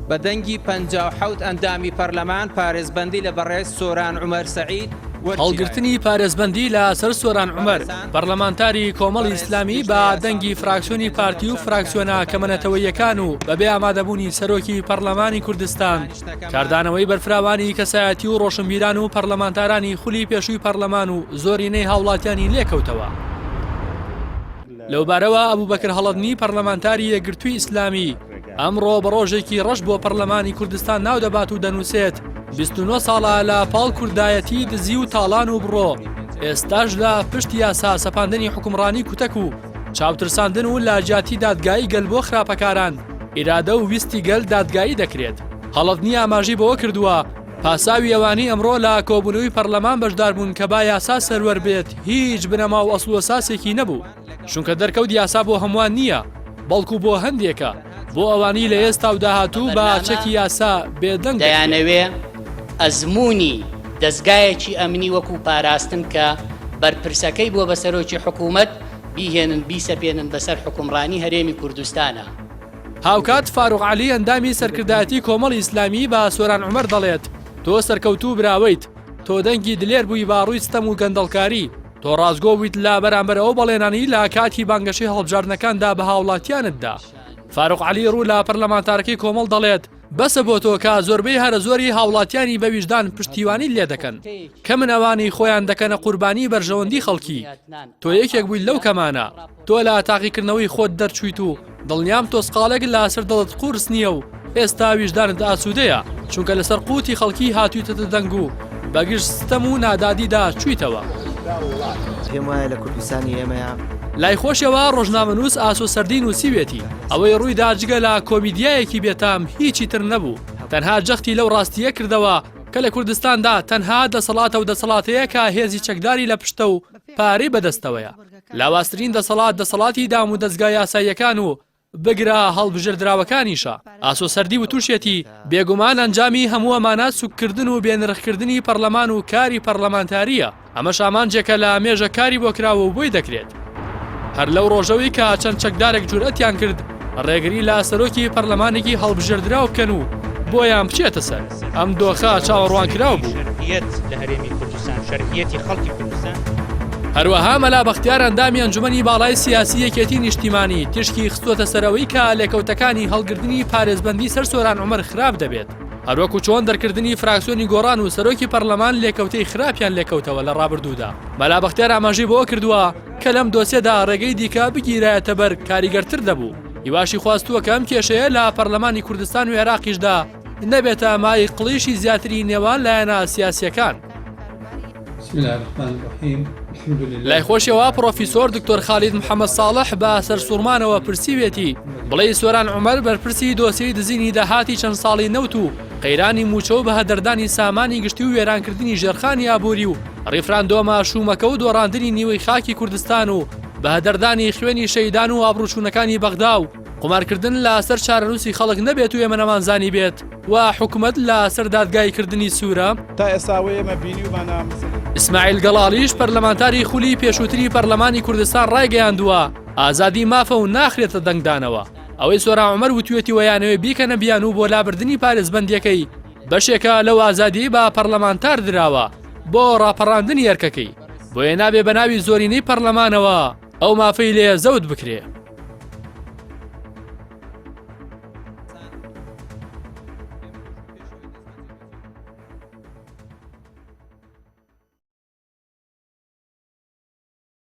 بە دەنگی 57 ئەندامی پەرلەمان پارێزبەندی لە بەڕێز سۆران عومەر سەعید هەڵگرتنی پارێزبەندی لە سەر سۆران عومەر پەرلەمانتاری کۆمەڵی ئیسلامی بە دەنگی فراکسیۆنی پارتی و فراکسیۆنە کەمەنەتەوەیەکان و بەبێ ئامادەبوونی سەرۆکی پەرلەمانی کوردستان کاردانەوەی بەرفراوانی کەسایەتی و ڕۆشنبیران و پەرلەمانتارانی خولی پێشووی پەرلەمان و زۆرینەی هاوڵاتیانی لێکەوتەوە. لەوبارەوە ئەبوبەکر هەڵەدنی پەرلەمانتاری یەکگرتووی ئیسلامی ئەمڕۆ بە ڕۆژێکی ڕەش بۆ پەرلەمانی کوردستان ناو دەبات و دەنووسێت 29 ساڵە لە پاڵ کوردایەتی دزی و تاڵان و بڕۆ ئێستاش لە پشت یاسا سەپاندنی حکومڕانی کوتەک و چاوترساندن و لاجاتی دادگایی گەل بۆ خراپەکاران ئیرادە و ویستی گەل دادگایی دەکرێت. هەڵەدنی ئاماژی بەوە کردووە پاساوی ئەوانی ئەمڕۆ لە کۆبوونەوەی پەرلەمان بەشدار بوون کە با یاسا سەروەر بێت هیچ بنەما و ئەسڵ و ئەساسێکی نەبوو، چونکە دەرکەوت یاسا بۆ هەمووان نییە بەڵکو بۆ هەندێکە، بۆ ئەوانی لە ئێستا و داهاتوو بە چەکی یاسا بێدەنگ دەیانەوێ ئەزمموی دەستگایەکی ئەمنی وەکو پاراستن کە بەرپرسەکەی بۆ بە سەرۆکی حکوومەت بیهێنن بیسەپێنن بەسەر حکومڕانی هەرێمی کوردستانە. هاوکات فاروق عەلی ئەندامی سەرکردایەتی کۆمەڵی ئیسلامی بە سۆران عومەر دەڵێت تۆ سەرکەوتوو براویت، تۆ دەنگی دلێر بووی باڕووی ستەم و گەندەڵکاری، تۆ ڕازگۆ بوویت لە بەرامبەرەوە بەڵێنانی لە کاتی بانگەشەی هەڵبژاردنەکاندا بە هاوڵاتیانتدا. فاروق عەلی ڕوو لە پەرلەمانتارەکەی کۆمەڵ دەڵێت بەسە بۆ تۆ کە زۆربەی هەرە زۆری هاوڵاتیانی بە ویژدان پشتیوانی لێ دەکەن کە منەوانی خۆیان دەکەنە قوربانی بەرژەوەندی خەڵکی. تۆ یەکێک بوویت لەو کەمانە، تۆ لە تاقیکردنەوەی خۆت دەرچوویت و دڵنیام تۆ سقالێک لە سەر دڵت قورس نییە و ئێستا ویژدانت ئاسوودەیە چونکە لەسەر قوتی خەڵکی هاتوویتە دەنگ و بەگشت ستەم و نادادیدا چوویتەوە. پێم وایە لە کوردستانی ئێمەیە لای خۆشەوە ڕۆژنامەنووس ئاسۆ سەردین و سیوێتی ئەوەی ڕوویدا جگە لە کۆمیدیایەکی بێتام هیچی تر نەبوو، تەنها جەختی لەو ڕاستیە کردەوە کە لە کوردستاندا تەنها دەسەڵاتە و دەسەڵاتەیە کە هێزی چەکداری لە پشتە و پارەی بەدەستەوەیە. لاواسترین دەسەڵاتی دام و دەستگای یاساییەکان و بگرا هەڵبژێردراوەکانیشە. ئاسۆ سەردی و تووشێتی بێگومان ئەنجامی هەموو ئەمانە سوکردن و بێنرخکردنی پەرلەمان و کاری پەرلەمانتاریە. ئەمە شامانجێکە لە مێژە کاری بۆ کراوە و بۆی دەکرێت. هەر لەو ڕۆژەوەی کە چەند چەکدارێک جورئەتیان کرد ڕێگری لە سەرۆکی پەرلەمانێکی هەڵبژێردراو بکەن و بۆیان بچێتە سەر ئەم دۆخە چاوەڕوانکراو بوو. لە هەرێمی کوردستان شەرعیەتی خەڵکی کوردستان. هەروەها مەلا بەختیار ئەندامی ئەنجومەنی باڵای سیاسی یەکێتی نیشتیمانی تشکی خستووەتە سەرەوەی کە لێکەوتەکانی هەڵگرتنی پارێزبەندی سەر سۆران عومەر خراپ دەبێت، هەروەکو چۆن دەرکردنی فراکسیۆنی گۆڕان و سەرۆکی پەرلەمان لێکەوتەی خراپیان لێکەوتەوە لە ڕابردوودا. مەلا بەختیار ئاماژەی بۆ کردووە کە لەم دۆسیەدا ڕێگەی دیکە بگیرایەتە بەر کاریگەرتر دەبوو. هیواشی خواستووە کە ئەم کێشەیە لە پەرلەمانی کوردستان و عێراقیشدا نەبێتە مای قڵیشی زیاتری نێوان لایەنە سیاسیەکان. لای خۆشەوە پرۆفیسۆر دکتۆر خالید محەممەد ساڵح بە سەرسوورمانەوە پرسیوێتی بڵێ سۆران عومەر بەرپرسی دۆسیەی دزینی داهاتی چەند ساڵی نەوت و قەیرانی موچە و بەهەدەردانی سامانی گشتی و وێرانکردنی ژێرخانی ئابووری و ڕیفراندۆمە شومەکە و دۆڕاندنی نیوەی خاکی کوردستان و بەهەدەردانی خوێنی شەیدان و ئابڕوچوونەکانی بەغدا و قمارکردن لە سەر چارەنووسی خەڵک نەبێت و ئێمە نەمانزانی بێت و حکوومەت لە سەر دادگایکردنی سوورە تا ئێساوەیە ئێمە بینی و ئیسماعیل گەڵاڵیش پەرلەمانتاری خولی پێشووتری پەرلەمانی کوردستان ڕایگەیاندووە ئازادی مافە و ناخرێتە دەنگدانەوە. ئەوەی سۆران عومەر وتوێتی وەیانەوەی بیکەنە بیان و بۆ لابردنی پارێزبەندیەکەی بەشێکە لەو ئازادی بە پەرلەمانتار دراوە بۆ ڕاپەڕاندنی ئەرکەکەی، بۆیە نابێ بە ناوی زۆرینەی پەرلەمانەوە ئەو مافەی لێ زەوت بکرێ.